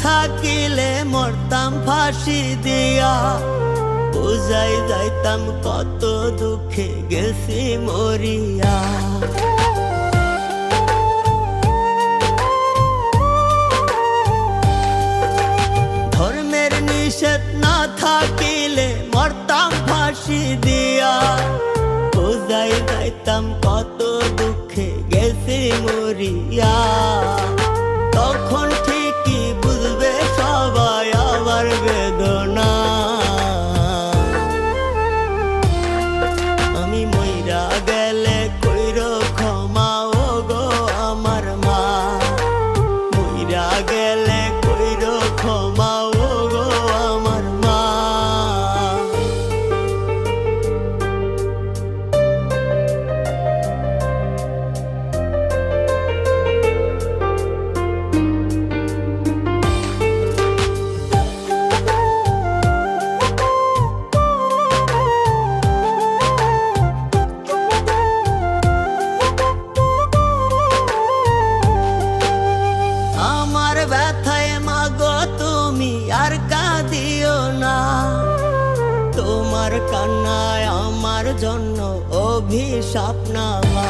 থাকিলে মরতাম ফাঁসি দিয়া, বুঝাই যাইতাম কত দুঃখে গেছি মরিয়া। ধর্মের নিষেধ না থাকিলে মরতাম ফাঁসি দিয়া, বুঝাই যাইতাম কত দুঃখে গেছি মরিয়া। তখন ঠিকই বুঝবে সবাই আমার বেদনা, আমি মইরা গেলে কইরো ক্ষমা ও গো আমার মা, মইরা গেলে কইরো ক্ষমা ও গো আমার মা। ব্যথায় মাগো তুমি আর কাঁদিও না, তোমার কান্নায় আমার জন্য অভিশাপ না মা।